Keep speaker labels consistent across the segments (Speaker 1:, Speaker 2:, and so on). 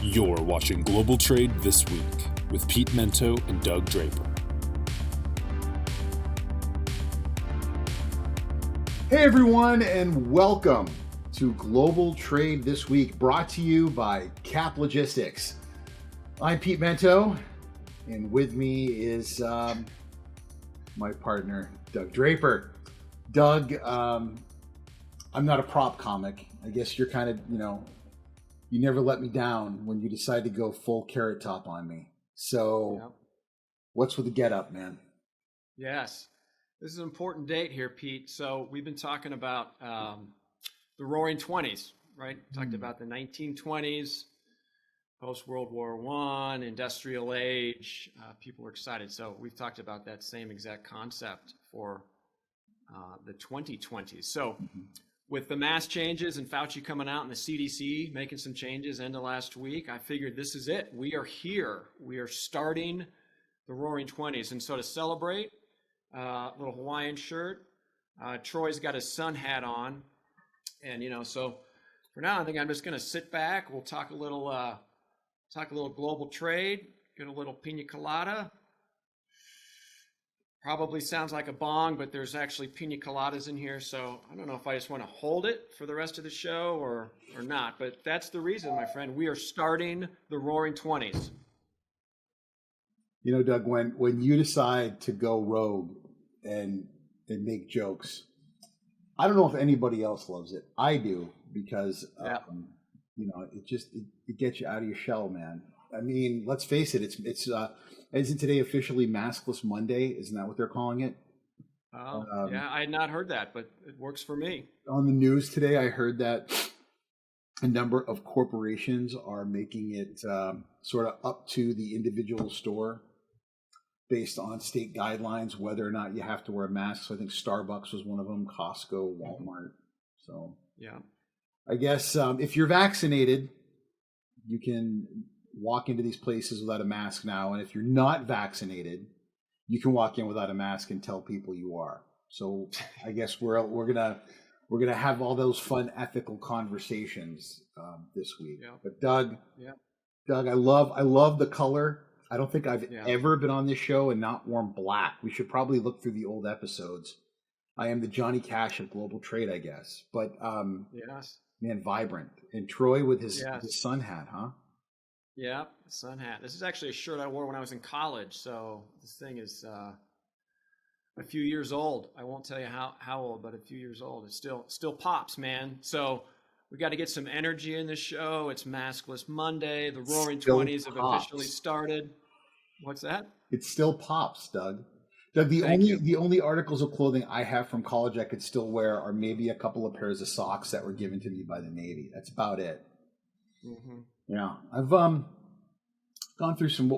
Speaker 1: You're watching Global Trade This Week with Pete Mento and Doug Draper.
Speaker 2: Hey everyone, and welcome to Global Trade This Week, brought to you by Cap Logistics. I'm Pete Mento, and with me is my partner, Doug Draper. Doug, I'm not a prop comic. I guess you're kind of, you never let me down when you decide to go full Carrot Top on me. So,
Speaker 3: Yep.
Speaker 2: What's with the get up, man?
Speaker 3: Yes. This is an important date here, Pete. So we've been talking about the Roaring Twenties, right? Talked about the 1920s, post-World War I, industrial age. People are excited. So we've talked about that same exact concept for the 2020s. So with the mask changes and Fauci coming out and the CDC making some changes end of last week, I figured this is it. We are here. We are starting the Roaring Twenties. And so to celebrate, little Hawaiian shirt. Troy's got his sun hat on. And, so for now, I think I'm just going to sit back. We'll talk a little global trade, get a little pina colada. Probably sounds like a bong, but there's actually pina coladas in here. So I don't know if I just want to hold it for the rest of the show or not. But that's the reason, my friend. We are starting the Roaring Twenties.
Speaker 2: Doug, when you decide to go rogue and make jokes, I don't know if anybody else loves it. I do, because it gets you out of your shell, man. I mean, let's face it. It's isn't today officially Maskless Monday? Isn't that what they're calling it?
Speaker 3: Oh, yeah, I had not heard that, but it works for me.
Speaker 2: On the news today, I heard that a number of corporations are making it sort of up to the individual store based on state guidelines, whether or not you have to wear a mask. So I think Starbucks was one of them, Costco, Walmart. So
Speaker 3: yeah,
Speaker 2: I guess if you're vaccinated, you can walk into these places without a mask now. And if you're not vaccinated, you can walk in without a mask and tell people you are. So I guess we're gonna have all those fun ethical conversations this week.
Speaker 3: Yeah.
Speaker 2: But Doug, I love the color. I don't think I've ever been on this show and not worn black. We should probably look through the old episodes. I am the Johnny Cash of global trade, I guess. But
Speaker 3: yes,
Speaker 2: man, vibrant. And Troy with his sun hat, huh?
Speaker 3: Yeah, sun hat. This is actually a shirt I wore when I was in college. So this thing is a few years old. I won't tell you how old, but a few years old. It still pops, man. So we got to get some energy in this show. It's Maskless Monday. The Roaring Twenties have officially started. What's that?
Speaker 2: It still pops, Doug. Doug, the only articles of clothing I have from college I could still wear are maybe a couple of pairs of socks that were given to me by the Navy. That's about it.
Speaker 3: Mm-hmm.
Speaker 2: Yeah, I've gone through some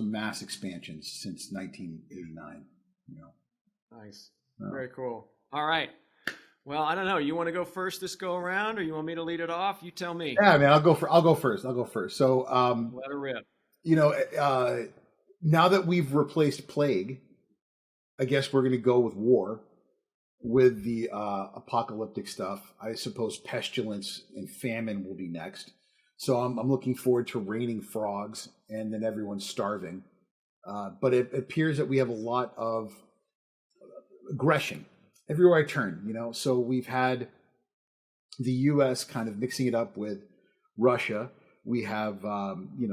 Speaker 2: mass expansions since 1989.
Speaker 3: Nice, very cool. All right. Well, I don't know. You want to go first this go around, or you want me to lead it off? You tell me.
Speaker 2: Yeah, man, I'll go first. So,
Speaker 3: let her rip.
Speaker 2: Now that we've replaced plague, I guess we're going to go with war, with the apocalyptic stuff. I suppose pestilence and famine will be next. So I'm looking forward to raining frogs and then everyone's starving. But it appears that we have a lot of aggression everywhere I turn, So we've had the U.S. kind of mixing it up with Russia. We have,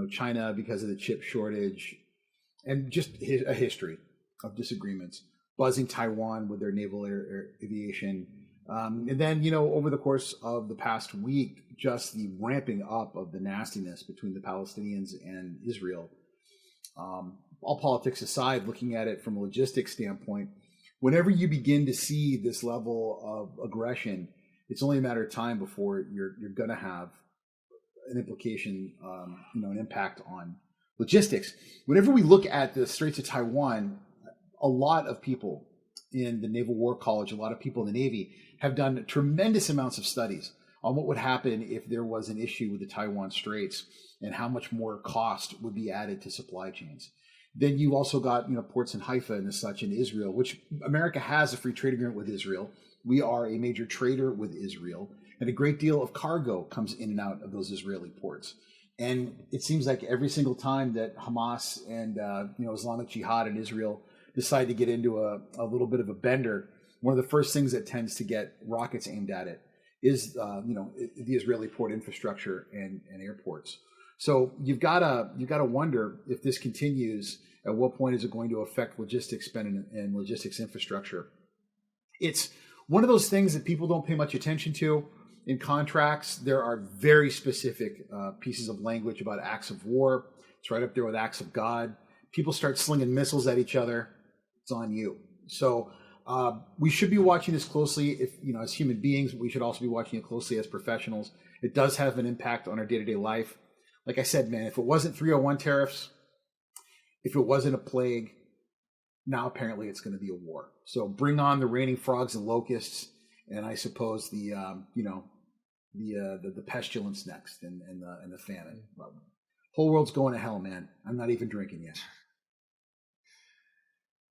Speaker 2: China because of the chip shortage, and just a history of disagreements. Buzzing Taiwan with their naval aviation. And then, over the course of the past week, just the ramping up of the nastiness between the Palestinians and Israel. All politics aside, looking at it from a logistics standpoint, whenever you begin to see this level of aggression, it's only a matter of time before you're going to have an implication, an impact on logistics. Whenever we look at the Straits of Taiwan, a lot of people in the Naval War College, a lot of people in the Navy have done tremendous amounts of studies on what would happen if there was an issue with the Taiwan Straits and how much more cost would be added to supply chains. Then you also got, ports in Haifa and such in Israel, which America has a free trade agreement with Israel. We are a major trader with Israel, and a great deal of cargo comes in and out of those Israeli ports. And it seems like every single time that Hamas and Islamic Jihad in Israel decide to get into a little bit of a bender, one of the first things that tends to get rockets aimed at it is the Israeli port infrastructure and airports. So you've got to wonder if this continues. At what point is it going to affect logistics spend and logistics infrastructure? It's one of those things that people don't pay much attention to. In contracts, there are very specific pieces of language about acts of war. It's right up there with acts of God. People start slinging missiles at each other, it's on you. So we should be watching this closely. If as human beings, we should also be watching it closely as professionals. It does have an impact on our day-to-day life. Like I said, man, if it wasn't 301 tariffs, if it wasn't a plague, now apparently it's going to be a war. So bring on the raining frogs and locusts, and I suppose the pestilence next, and the famine. Whole world's going to hell, man. I'm not even drinking yet.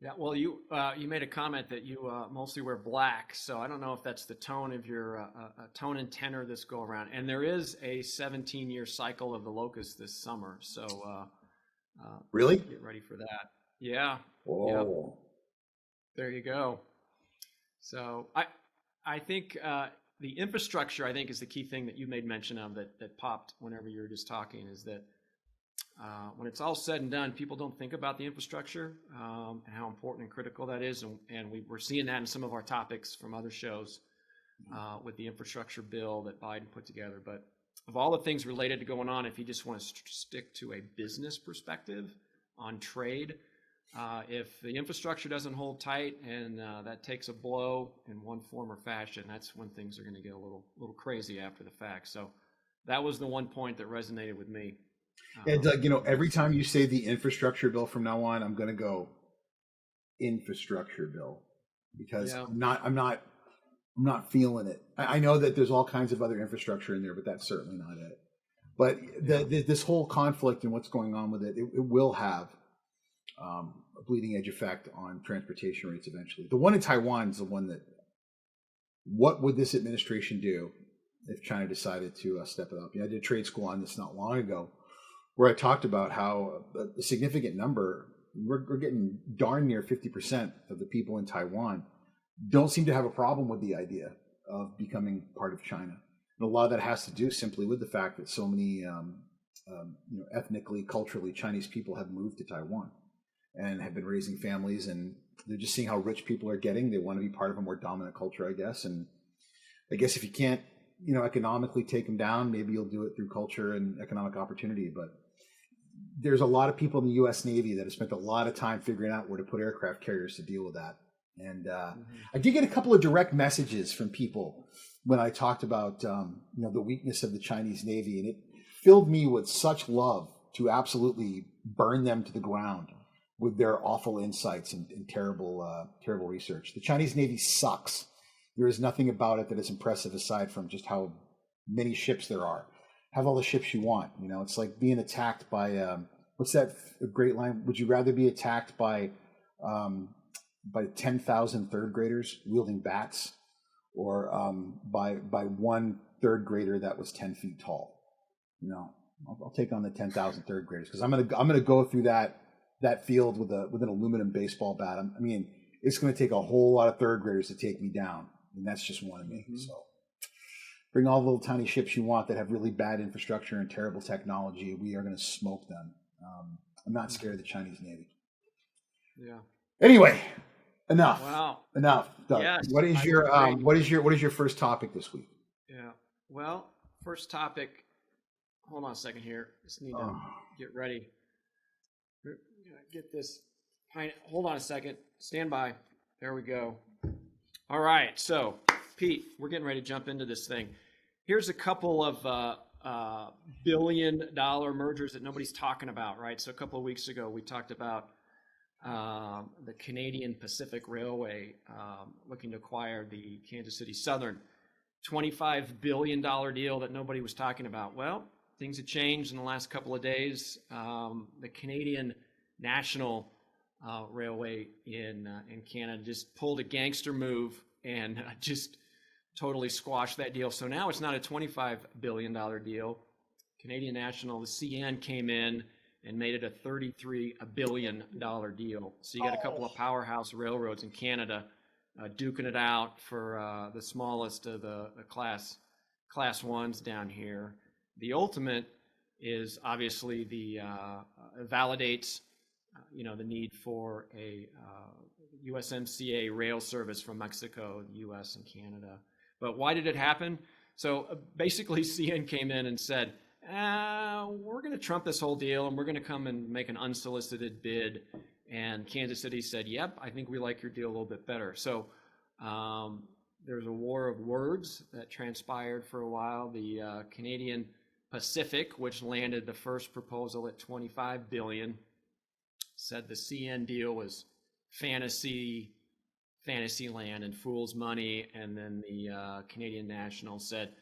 Speaker 3: Yeah, well, you made a comment that you mostly wear black, so I don't know if that's the tone of your tone and tenor this go around. And there is a 17-year cycle of the locust this summer, so
Speaker 2: really
Speaker 3: get ready for that. Yeah.
Speaker 2: Oh,
Speaker 3: yep. There you go. So I think the infrastructure, I think, is the key thing that you made mention of that popped whenever you were just talking, is that when it's all said and done, people don't think about the infrastructure and how important and critical that is. And we're seeing that in some of our topics from other shows with the infrastructure bill that Biden put together. But of all the things related to going on, if you just want to stick to a business perspective on trade, if the infrastructure doesn't hold tight and that takes a blow in one form or fashion, that's when things are going to get a little crazy after the fact. So that was the one point that resonated with me.
Speaker 2: And Doug, every time you say the infrastructure bill from now on, I'm going to go infrastructure bill, because I'm not feeling it. I know that there's all kinds of other infrastructure in there, but that's certainly not it. But this whole conflict and what's going on with it will have a bleeding edge effect on transportation rates eventually. The one in Taiwan is the one that, what would this administration do if China decided to step it up? I did trade school on this not long ago, where I talked about how a significant number, we're getting darn near 50% of the people in Taiwan don't seem to have a problem with the idea of becoming part of China. And a lot of that has to do simply with the fact that so many ethnically, culturally Chinese people have moved to Taiwan and have been raising families, and they're just seeing how rich people are getting. They want to be part of a more dominant culture, I guess. And I guess if you can't, economically take them down, maybe you'll do it through culture and economic opportunity. But there's a lot of people in the U.S. Navy that have spent a lot of time figuring out where to put aircraft carriers to deal with that. And I did get a couple of direct messages from people when I talked about the weakness of the Chinese Navy, and it filled me with such love to absolutely burn them to the ground with their awful insights and terrible research. The Chinese Navy sucks. There is nothing about it that is impressive aside from just how many ships there are. Have all the ships you want. It's like being attacked by what's that great line? Would you rather be attacked by 10,000 third graders wielding bats, or by one third grader that was 10 feet tall? I'll take on the 10,000 third graders, because I'm gonna go through that field with an aluminum baseball bat. I mean, it's going to take a whole lot of third graders to take me down, and that's just one of me. Mm-hmm. So bring all the little tiny ships you want that have really bad infrastructure and terrible technology. We are going to smoke them. I'm not scared of the Chinese Navy.
Speaker 3: Yeah.
Speaker 2: Anyway, enough.
Speaker 3: Wow.
Speaker 2: Enough. Doug,
Speaker 3: yes,
Speaker 2: what is your first topic this week?
Speaker 3: Yeah. Well, first topic. Hold on a second here. Just need to get ready. Get this. Hold on a second. Stand by. There we go. All right. So, Pete, we're getting ready to jump into this thing. Here's a couple of billion-dollar mergers that nobody's talking about, right? So a couple of weeks ago, we talked about the Canadian Pacific Railway looking to acquire the Kansas City Southern. $25 billion deal that nobody was talking about. Well, things have changed in the last couple of days. The Canadian National Railway in Canada just pulled a gangster move and just totally squashed that deal. So now it's not a $25 billion deal. Canadian National, the CN came in and made it a $33 billion deal. So you got a couple of powerhouse railroads in Canada duking it out for the smallest of the class ones down here. The ultimate is obviously the validates the need for a USMCA rail service from Mexico, the US, and Canada. But why did it happen? So basically CN came in and said, we're going to trump this whole deal and we're going to come and make an unsolicited bid. And Kansas City said, yep, I think we like your deal a little bit better. So there's a war of words that transpired for a while. The Canadian Pacific, which landed the first proposal at $25 billion, said the CN deal was fantasy land and fool's money. And then the Canadian National said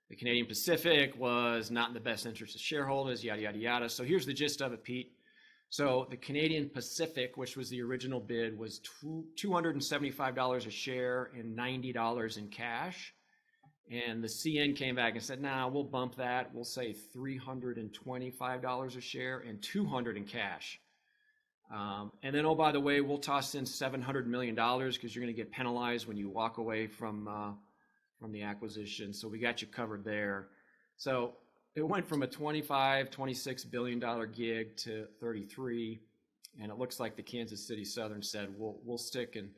Speaker 3: the Canadian Pacific was not in the best interest of shareholders, yada, yada, yada. So here's the gist of it, Pete. So the Canadian Pacific, which was the original bid, was $275 a share and $90 in cash. And the CN came back and said, nah, we'll bump that. We'll say $325 a share and $200 in cash. And then, oh, by the way, we'll toss in $700 million because you're going to get penalized when you walk away from the acquisition. So we got you covered there. So it went from a $26 billion gig to 33, and it looks like the Kansas City Southern said we'll stick and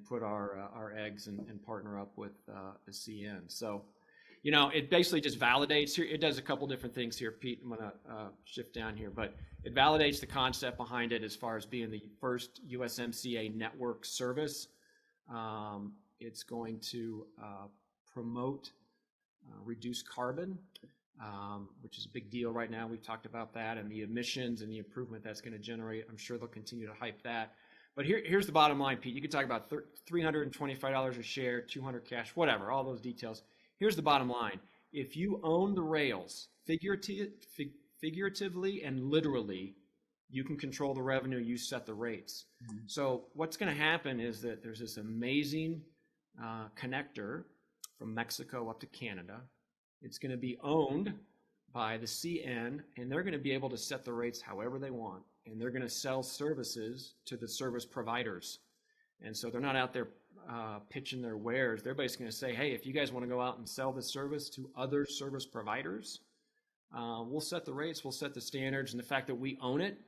Speaker 3: put our eggs and partner up with the CN. So, it basically just validates here. It does a couple different things here, Pete. I'm going to shift down here, but it validates the concept behind it as far as being the first USMCA network service. It's going to promote reduced carbon, which is a big deal right now. We've talked about that and the emissions and the improvement that's going to generate. I'm sure they'll continue to hype that. But here's the bottom line, Pete. You could talk about $325 a share, $200 cash, whatever, all those details. Here's the bottom line. If you own the rails, figuratively and literally, you can control the revenue, you set the rates. Mm-hmm. So what's going to happen is that there's this amazing connector from Mexico up to Canada. It's going to be owned by the CN, and they're going to be able to set the rates however they want. And they're going to sell services to the service providers. And so they're not out there pitching their wares. They're basically going to say, hey, if you guys want to go out and sell this service to other service providers, we'll set the rates, we'll set the standards. And the fact that we own it,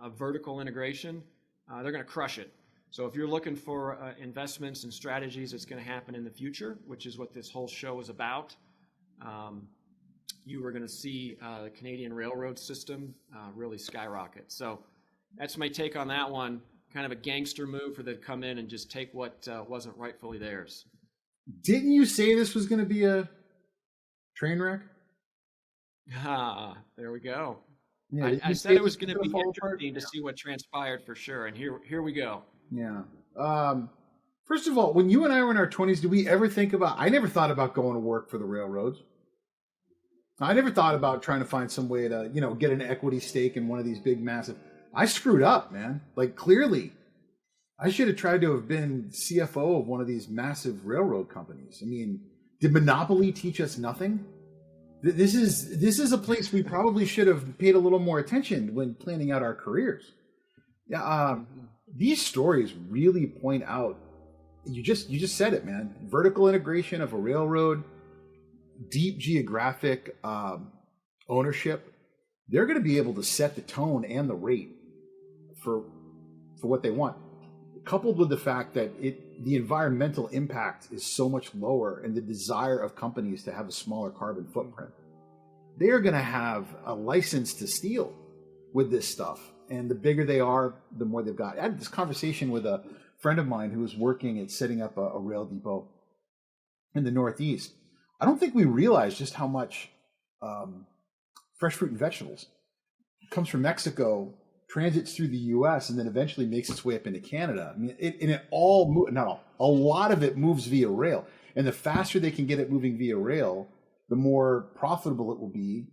Speaker 3: a vertical integration, they're going to crush it. So if you're looking for investments and strategies that's going to happen in the future, which is what this whole show is about, you are going to see the Canadian railroad system really skyrocket. So that's my take on that one. Kind of a gangster move for them to come in and just take what wasn't rightfully theirs.
Speaker 2: Didn't you say this was going to be a train wreck?
Speaker 3: There we go.
Speaker 2: Yeah,
Speaker 3: I said it was going to be interesting to see what transpired for sure, and here we go.
Speaker 2: Yeah. First of all, when you and I were in our 20s, did we ever think about... I never thought about going to work for the railroads. I never thought about trying to find some way to, get an equity stake in one of these big, massive... I screwed up, man. Like, clearly. I should have tried to have been CFO of one of these massive railroad companies. I mean, did monopoly teach us nothing? This is a place we probably should have paid a little more attention when planning out our careers. Yeah, these stories really point out, you just said it, man. Vertical integration of a railroad, deep geographic ownership. They're going to be able to set the tone and the rate for what they want, coupled with the fact that the environmental impact is so much lower and the desire of companies to have a smaller carbon footprint. They are going to have a license to steal with this stuff. And the bigger they are, the more they've got. I had this conversation with a friend of mine who was working at setting up a rail depot in the Northeast. I don't think we realize just how much fresh fruit and vegetables comes from Mexico, transits through the U.S., and then eventually makes its way up into Canada. I mean, a lot of it moves via rail. And the faster they can get it moving via rail, the more profitable it will be.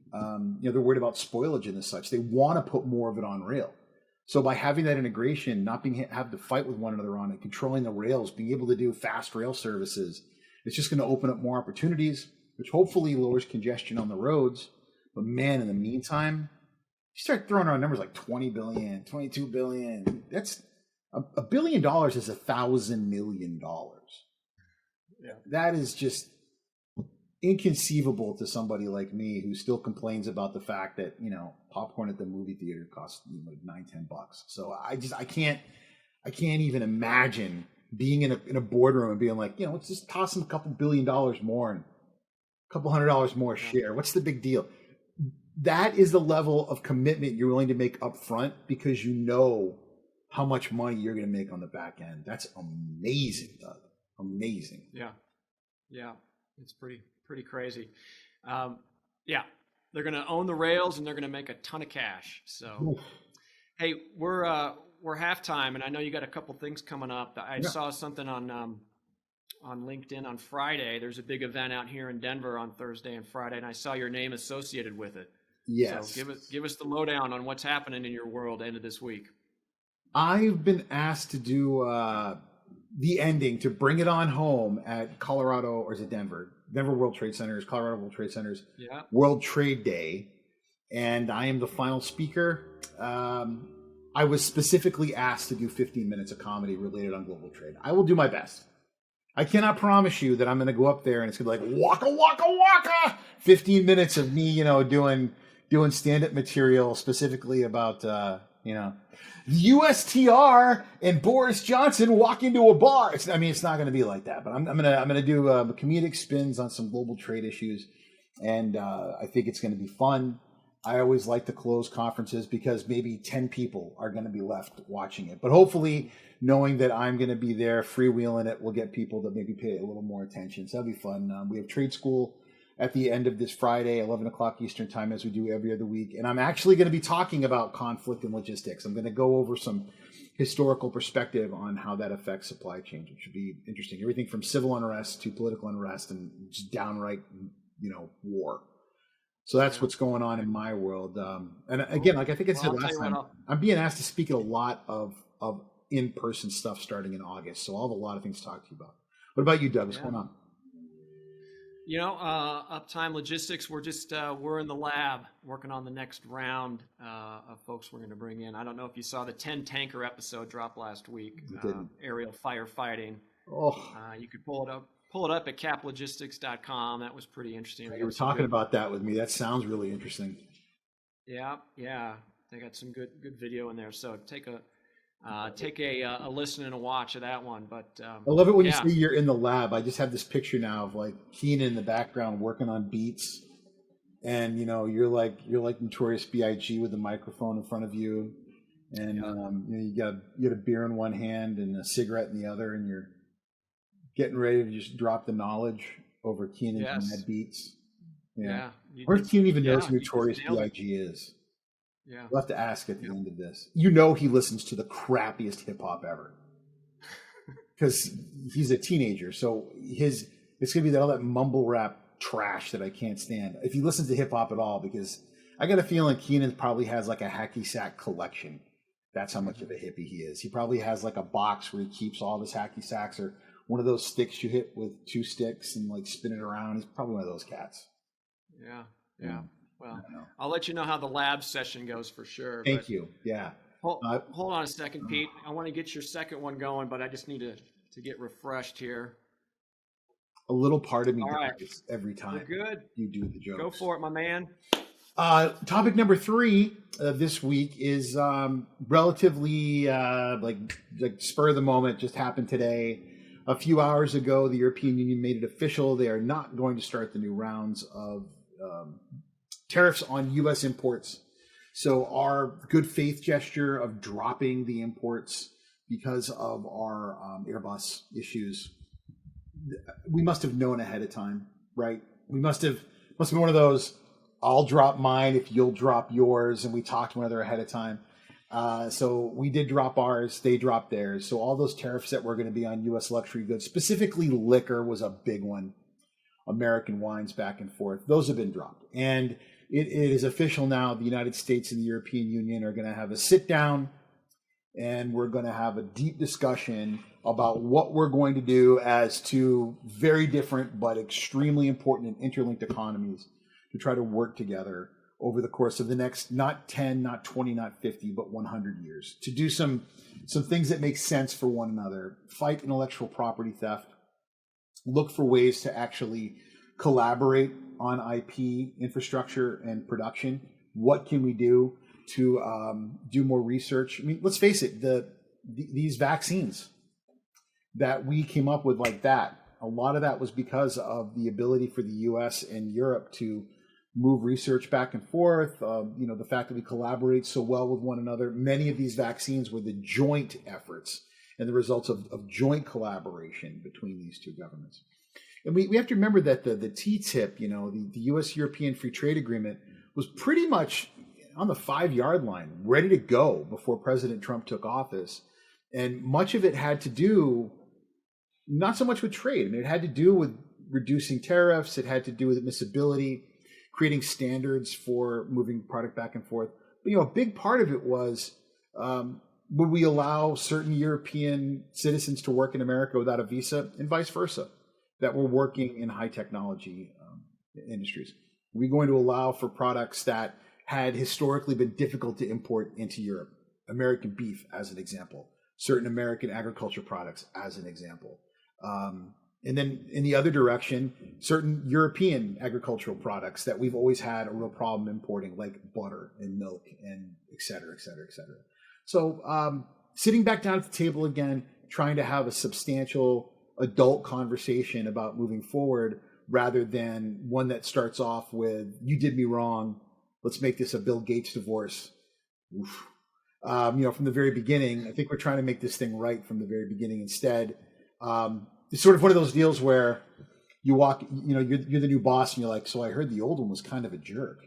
Speaker 2: They're worried about spoilage and such. They want to put more of it on rail. So by having that integration, not have to fight with one another on it, controlling the rails, being able to do fast rail services, it's just going to open up more opportunities, which hopefully lowers congestion on the roads. But man, in the meantime, you start throwing around numbers like 20 billion, 22 billion. That's $1 billion is $1,000 million.
Speaker 3: Yeah.
Speaker 2: That is just inconceivable to somebody like me who still complains about the fact that, you know, popcorn at the movie theater costs like $9-10. So I can't even imagine being in a boardroom and being like, you know, let's just toss them a couple $1 billion more and a couple $100 more a share. What's the big deal? That is the level of commitment you're willing to make up front because you know how much money you're going to make on the back end. That's amazing, Doug. Amazing.
Speaker 3: Yeah. Yeah. It's pretty crazy. Yeah. They're going to own the rails and they're going to make a ton of cash. So, hey, we're halftime, and I know you got a couple things coming up. I saw something on LinkedIn on Friday. There's a big event out here in Denver on Thursday and Friday, and I saw your name associated with it.
Speaker 2: Yes.
Speaker 3: So give us the lowdown on what's happening in your world end of this week.
Speaker 2: I've been asked to do the ending, to bring it on home at Colorado, or is it Denver? Denver World Trade Center's, Colorado World Trade Center's World Trade Day. And I am the final speaker. I was specifically asked to do 15 minutes of comedy related on global trade. I will do my best. I cannot promise you that I'm going to go up there and it's going to be like, waka, waka, waka, 15 minutes of me, you know, doing stand-up material specifically about, you know, USTR and Boris Johnson walk into a bar. It's not going to be like that, but I'm gonna do comedic spins on some global trade issues, and I think it's going to be fun. I always like to close conferences because maybe 10 people are going to be left watching it, but hopefully, knowing that I'm going to be there freewheeling it, will get people to maybe pay a little more attention. So that'll be fun. We have trade school at the end of this Friday, 11 o'clock Eastern time, as we do every other week. And I'm actually going to be talking about conflict and logistics. I'm going to go over some historical perspective on how that affects supply chains, which should be interesting. Everything from civil unrest to political unrest and just downright, you know, war. So that's what's going on in my world. And again, like I think I said last time, I'm being asked to speak at a lot of in-person stuff starting in August. So I'll have a lot of things to talk to you about. What about you, Doug? What's going on?
Speaker 3: You know, Uptime Logistics, we're in the lab working on the next round of folks we're going to bring in. I don't know if you saw the 10 tanker episode drop last week, aerial firefighting. You could pull it up at caplogistics.com. That was pretty interesting.
Speaker 2: You were talking about that with me. That sounds really interesting.
Speaker 3: Yeah. They got some good video in there. So take a listen and a watch of that one. But
Speaker 2: I love it when you say you're in the lab. I just have this picture now of like Keenan in the background working on beats, and you know you're like Notorious B.I.G. with the microphone in front of you, and you know, you got a beer in one hand and a cigarette in the other, and you're getting ready to just drop the knowledge over Keenan's mad beats. Yeah. Where's Keenan even knows who Notorious B.I.G. is?
Speaker 3: Yeah.
Speaker 2: We'll have to ask at the end of this. You know he listens to the crappiest hip-hop ever. Because he's a teenager, so it's going to be all that mumble rap trash that I can't stand. If he listens to hip-hop at all, because I got a feeling Keenan probably has like a hacky sack collection. That's how much of a hippie he is. He probably has like a box where he keeps all of his hacky sacks, or one of those sticks you hit with 2 sticks and like spin it around. He's probably one of those cats.
Speaker 3: Yeah. Well, I'll let you know how the lab session goes for sure.
Speaker 2: Thank you. Yeah.
Speaker 3: Hold on a second, Pete. I want to get your second one going, but I just need to get refreshed here.
Speaker 2: A little part of me dies every time.
Speaker 3: We're good.
Speaker 2: You do the jokes.
Speaker 3: Go for it, my man.
Speaker 2: Topic number 3 this week is relatively like spur of the moment. Just happened today. A few hours ago, the European Union made it official. They are not going to start the new rounds of tariffs on U.S. imports. So our good faith gesture of dropping the imports because of our Airbus issues, we must have known ahead of time, right? We must have been one of those, I'll drop mine if you'll drop yours, and we talked to one another ahead of time. So we did drop ours, they dropped theirs. So all those tariffs that were going to be on U.S. luxury goods, specifically liquor was a big one. American wines back and forth. Those have been dropped. And it is official now. The United States and the European Union are going to have a sit down, and we're going to have a deep discussion about what we're going to do as 2 very different but extremely important and interlinked economies to try to work together over the course of the next, not 10, not 20, not 50, but 100 years, to do some things that make sense for one another, fight intellectual property theft, look for ways to actually collaborate on IP infrastructure and production. What can we do to do more research? I mean, let's face it, these vaccines that we came up with like that, a lot of that was because of the ability for the US and Europe to move research back and forth. The fact that we collaborate so well with one another. Many of these vaccines were the joint efforts and the results of joint collaboration between these two governments. And we have to remember that the TTIP, the US-European Free Trade Agreement, was pretty much on the 5-yard line, ready to go before President Trump took office. And much of it had to do, not so much with trade. I mean, it had to do with reducing tariffs. It had to do with admissibility, creating standards for moving product back and forth. But, a big part of it was, would we allow certain European citizens to work in America without a visa, and vice versa, that were working in high technology industries? Are we going to allow for products that had historically been difficult to import into Europe? American beef, as an example. Certain American agriculture products, as an example. And then in the other direction, certain European agricultural products that we've always had a real problem importing, like butter and milk and et cetera, et cetera, et cetera. So sitting back down at the table again, trying to have a substantial adult conversation about moving forward, rather than one that starts off with, you did me wrong, let's make this a Bill Gates divorce. Oof. From the very beginning, I think we're trying to make this thing right from the very beginning instead. It's sort of one of those deals where you walk, you're the new boss and you're like, so I heard the old one was kind of a jerk.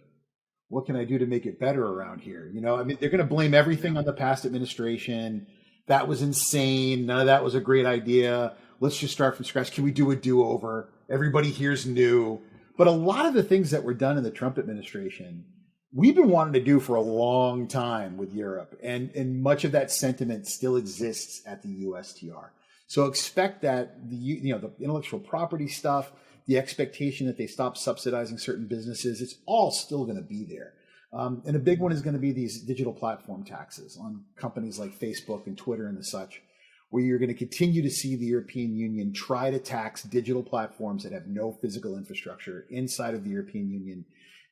Speaker 2: What can I do to make it better around here? I mean, they're going to blame everything on the past administration. That was insane. None of that was a great idea. Let's just start from scratch. Can we do a do-over? Everybody here's new. But a lot of the things that were done in the Trump administration, we've been wanting to do for a long time with Europe. And much of that sentiment still exists at the USTR. So expect that the intellectual property stuff, the expectation that they stop subsidizing certain businesses, it's all still going to be there. And a big one is going to be these digital platform taxes on companies like Facebook and Twitter and the such, where you're going to continue to see the European Union try to tax digital platforms that have no physical infrastructure inside of the European Union.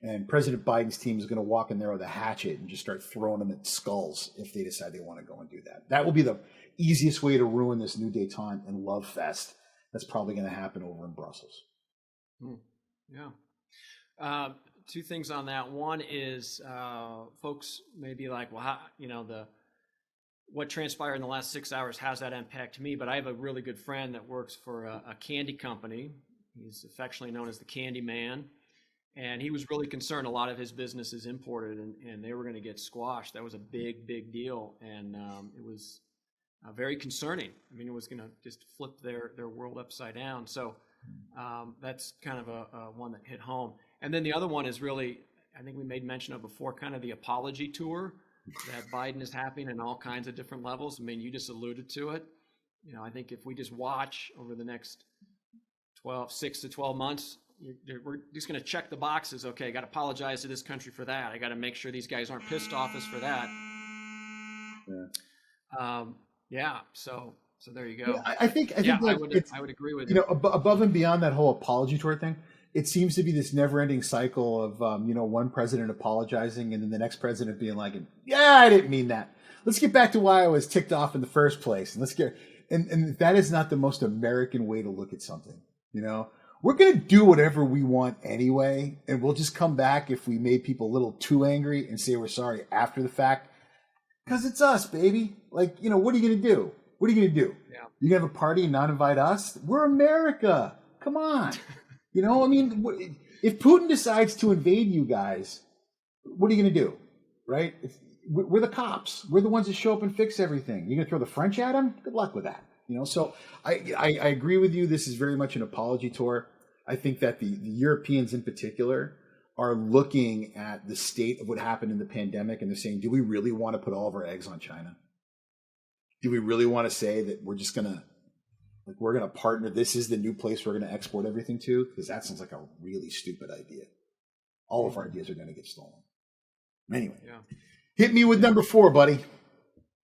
Speaker 2: And President Biden's team is going to walk in there with a hatchet and just start throwing them at skulls if they decide they want to go and do that. That will be the easiest way to ruin this new détente and love fest that's probably going to happen over in Brussels.
Speaker 3: Yeah. Two things on that. One is folks may be like, well, how, what transpired in the last 6 hours, how's that impact me? But I have a really good friend that works for a candy company. He's affectionately known as the Candy Man. And he was really concerned. A lot of his business is imported, and they were going to get squashed. That was a big, big deal. And it was very concerning. I mean, it was going to just flip their world upside down. So that's kind of a one that hit home. And then the other one is really, I think we made mention of before, kind of the apology tour that Biden is having in all kinds of different levels. I mean, you just alluded to it. I think if we just watch over the next 6 to 12 months, we're just going to check the boxes. Okay, I got to apologize to this country for that. I got to make sure these guys aren't pissed off us for that. Yeah. So there you go.
Speaker 2: I think
Speaker 3: I would agree with you.
Speaker 2: Above and beyond that whole apology tour thing, it seems to be this never-ending cycle of one president apologizing and then the next president being like, "Yeah, I didn't mean that. Let's get back to why I was ticked off in the first place." And that is not the most American way to look at something. We're going to do whatever we want anyway, and we'll just come back if we made people a little too angry and say we're sorry after the fact. Because it's us, baby. Like, what are you going to do? What are you going to do?
Speaker 3: Yeah.
Speaker 2: You going to have a party and not invite us? We're America. Come on. I mean, if Putin decides to invade you guys, what are you going to do? Right? We're the cops. We're the ones that show up and fix everything. You're going to throw the French at him? Good luck with that. So I agree with you. This is very much an apology tour. I think that the Europeans in particular are looking at the state of what happened in the pandemic, and they're saying, do we really want to put all of our eggs on China? Do we really want to say that we're just going to partner? This is the new place we're going to export everything to? Because that sounds like a really stupid idea. All of our ideas are going to get stolen. Anyway,
Speaker 3: Yeah.
Speaker 2: hit me with number 4, buddy.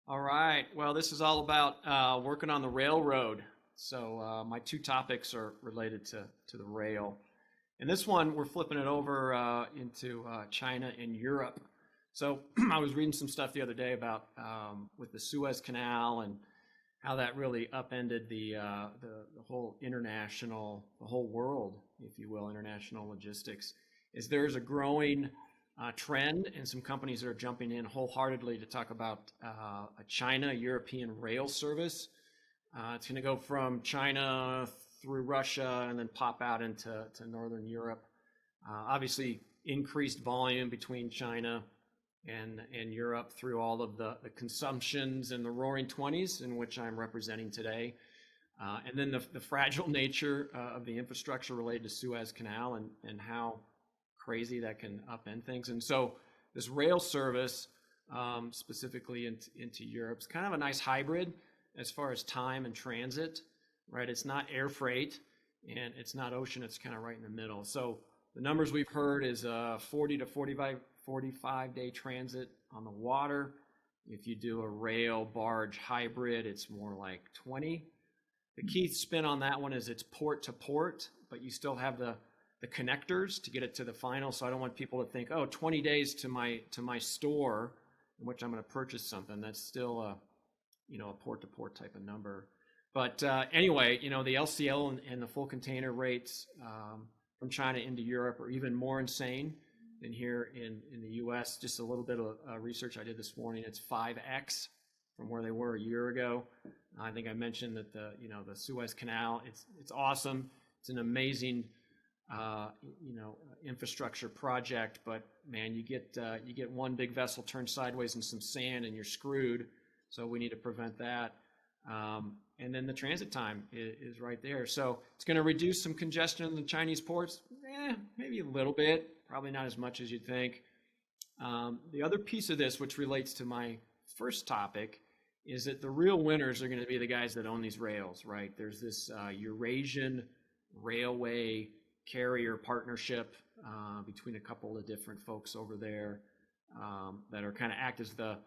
Speaker 3: All right. Well, this is all about working on the railroad. So my two topics are related to the rail. And this one, we're flipping it over into China and Europe. So I was reading some stuff the other day about with the Suez Canal and how that really upended the whole the whole world, if you will, international logistics. Is there's a growing trend, and some companies that are jumping in wholeheartedly to talk about a China-European rail service. It's going to go from China through Russia and then pop out into Northern Europe. Obviously, increased volume between China and Europe through all of the consumptions in the Roaring Twenties, in which I'm representing today. And then the fragile nature of the infrastructure related to Suez Canal and how crazy that can upend things. And so this rail service, specifically into Europe, is kind of a nice hybrid as far as time and transit, right? It's not air freight and it's not ocean. It's kind of right in the middle. So the numbers we've heard is 40 to 45 day transit on the water. If you do a rail barge hybrid, it's more like 20. The key spin on that one is it's port to port, but you still have the connectors to get it to the final. So I don't want people to think, 20 days to my store in which I'm going to purchase something. That's still a port to port type of number. But anyway, the LCL and the full container rates from China into Europe are even more insane than here in the U.S. Just a little bit of research I did this morning. It's 5x from where they were a year ago. I think I mentioned that the Suez Canal. It's awesome. It's an amazing infrastructure project, but man, you get one big vessel turned sideways in some sand and you're screwed. So we need to prevent that. And then the transit time is right there. So it's going to reduce some congestion in the Chinese ports. Maybe a little bit, probably not as much as you'd think. The other piece of this, which relates to my first topic, is that the real winners are going to be the guys that own these rails, right? There's this Eurasian railway carrier partnership between a couple of different folks over there that are kind of act as the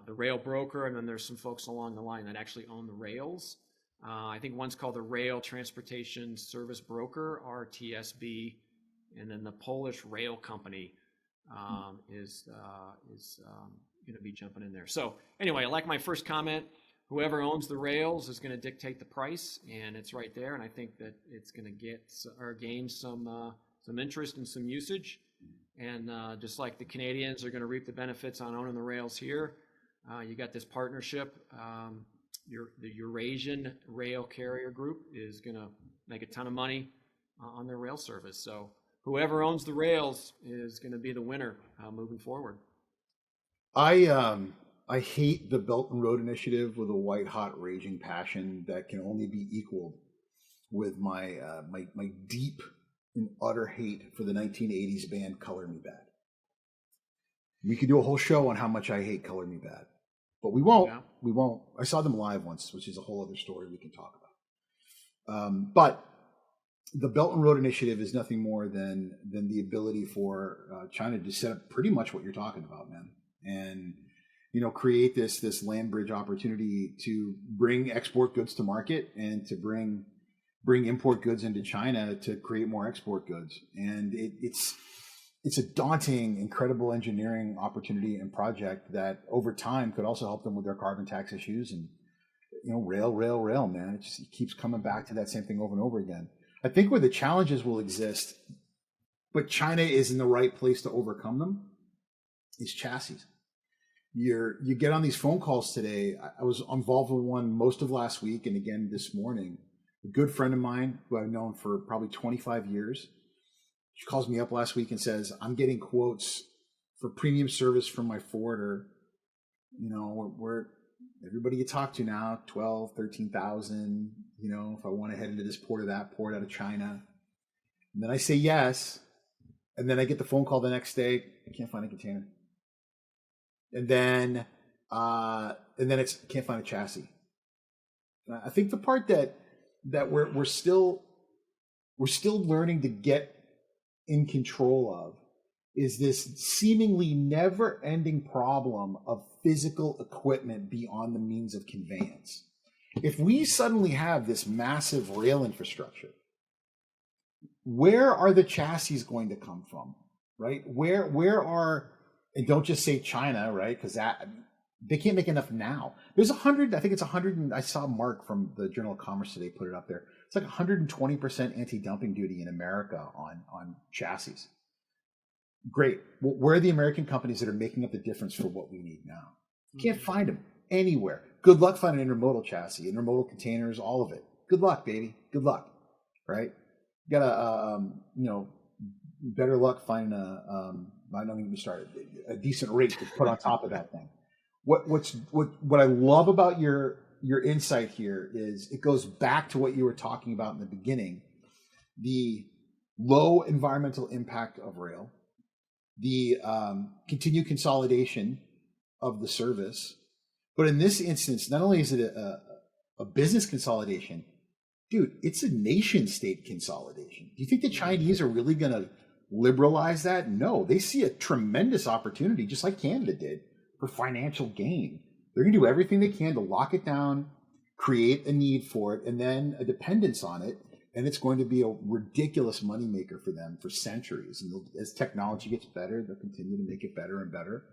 Speaker 3: rail broker, and then there's some folks along the line that actually own the rails. I think one's called the Rail Transportation Service Broker, RTSB, and then the Polish Rail Company is going to be jumping in there. So anyway, like my first comment, whoever owns the rails is going to dictate the price, and it's right there. And I think that it's going to gain some interest and some usage. And just like the Canadians are going to reap the benefits on owning the rails here, you got this partnership. The Eurasian Rail Carrier Group is going to make a ton of money on their rail service. So whoever owns the rails is going to be the winner moving forward.
Speaker 2: I hate the Belt and Road Initiative with a white hot raging passion that can only be equaled with my deep and utter hate for the 1980s band Color Me Bad. We could do a whole show on how much I hate Color Me Bad, but we won't. Yeah. We won't. I saw them live once, which is a whole other story we can talk about. But the Belt and Road Initiative is nothing more than the ability for China to set up pretty much what you're talking about, man, and create this land bridge opportunity to bring export goods to market and to bring import goods into China to create more export goods. And it's a daunting, incredible engineering opportunity and project that over time could also help them with their carbon tax issues and, rail, man. It keeps coming back to that same thing over and over again. I think where the challenges will exist, but China is in the right place to overcome them, is chassis. You get on these phone calls today. I was involved with one most of last week and again this morning. A good friend of mine who I've known for probably 25 years, she calls me up last week and says, I'm getting quotes for premium service from my forwarder. We're everybody you talk to now, 12, 13,000, if I want to head into this port or that port out of China. And then I say yes. And then I get the phone call the next day. I can't find a container. And then it's can't find a chassis. I think the part that we're still learning to get in control of is this seemingly never-ending problem of physical equipment beyond the means of conveyance. If we suddenly have this massive rail infrastructure, where are the chassis going to come from, right? Where are, and don't just say China, right? Because that, they can't make enough now. There's 100, I think it's 100, and I saw Mark from the Journal of Commerce today put it up there. It's like 120% anti-dumping duty in America on chassis. Great. Well, where are the American companies that are making up the difference for what we need now? You can't find them anywhere. Good luck finding an intermodal chassis, intermodal containers, all of it. Good luck, baby. Good luck, right? You got better luck finding I don't even start a decent rate to put on top of that thing. What I love about your insight here is it goes back to what you were talking about in the beginning, the low environmental impact of rail, the continued consolidation of the service. But in this instance, not only is it a business consolidation, dude, it's a nation state consolidation. Do you think the Chinese are really going to liberalize that? No, they see a tremendous opportunity, just like Canada did, for financial gain. They're going to do everything they can to lock it down, create a need for it, and then a dependence on it. And it's going to be a ridiculous moneymaker for them for centuries. And as technology gets better, they'll continue to make it better and better.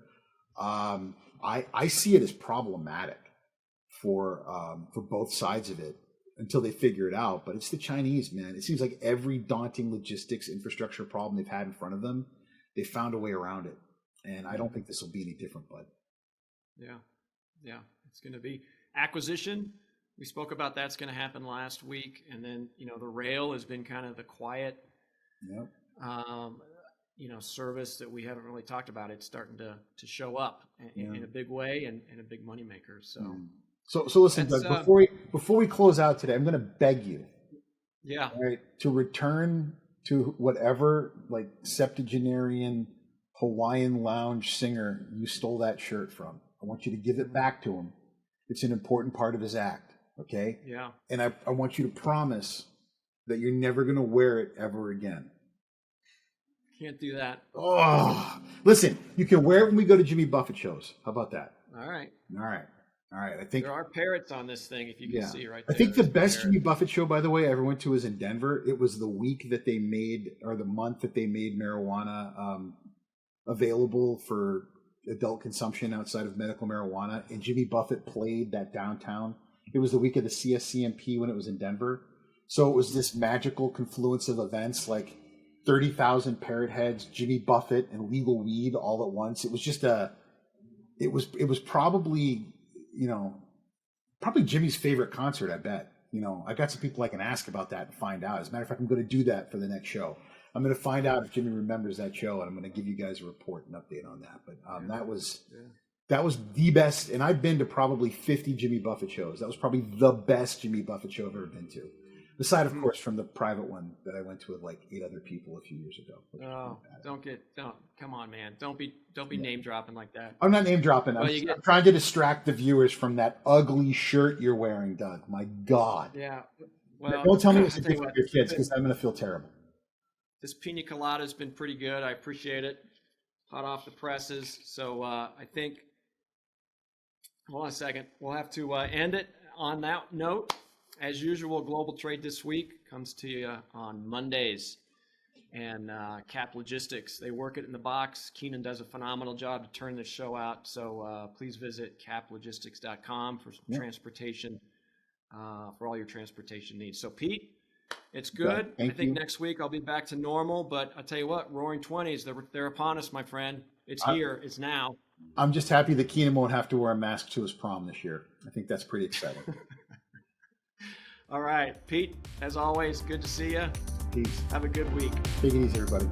Speaker 2: I see it as problematic for both sides of it until they figure it out. But it's the Chinese, man. It seems like every daunting logistics infrastructure problem they've had in front of them, they found a way around it. And I don't think this will be any different, bud.
Speaker 3: Yeah. It's going to be acquisition. We spoke about that's going to happen last week. And then, the rail has been kind of the quiet, service that we haven't really talked about. It's starting to show up in a big way and a big moneymaker.
Speaker 2: So listen, Doug, before we close out today, I'm going to beg you, right, to return to whatever like septuagenarian Hawaiian lounge singer you stole that shirt from. I want you to give it back to him. It's an important part of his act, okay?
Speaker 3: Yeah.
Speaker 2: And I want you to promise that you're never going to wear it ever again.
Speaker 3: Can't do that.
Speaker 2: Oh, listen, you can wear it when we go to Jimmy Buffett shows. How about that?
Speaker 3: All right.
Speaker 2: I think
Speaker 3: there are parrots on this thing, if you can see right there.
Speaker 2: I think the best Jimmy Buffett show, by the way, I ever went to was in Denver. It was the week that they made, or the month that they made marijuana available for adult consumption outside of medical marijuana. And Jimmy Buffett played that downtown. It was the week of the CSCMP when it was in Denver. So it was this magical confluence of events, like 30,000 parrot heads, Jimmy Buffett, and legal weed all at once. It was just it was probably, probably Jimmy's favorite concert, I bet. I got some people I can ask about that and find out. As a matter of fact, I'm going to do that for the next show. I'm going to find out if Jimmy remembers that show, and I'm going to give you guys a report and update on that. But that was the best, and I've been to probably 50 Jimmy Buffett shows. That was probably the best Jimmy Buffett show I've ever been to. Aside, of course, from the private one that I went to with like 8 other people a few years ago.
Speaker 3: Come on, man. Don't be name dropping like that.
Speaker 2: I'm not name dropping. I'm trying to distract the viewers from that ugly shirt you're wearing, Doug. My God.
Speaker 3: Yeah. Well,
Speaker 2: don't tell me it's a gift for your kids, because I'm going to feel terrible.
Speaker 3: This pina colada has been pretty good. I appreciate it. Hot off the presses. So I think, hold on a second. We'll have to end it on that note. As usual, Global Trade This Week comes to you on Mondays. And Cap Logistics, they work it in the box. Keenan does a phenomenal job to turn this show out. So please visit caplogistics.com for some transportation, for all your transportation needs. So Pete, it's good. I think next week I'll be back to normal. But I'll tell you what, Roaring 20s, they're upon us, my friend. It's here. It's now. I'm just happy that Keenan won't have to wear a mask to his prom this year. I think that's pretty exciting. All right, Pete, as always, good to see you. Peace. Have a good week. Take it easy, everybody.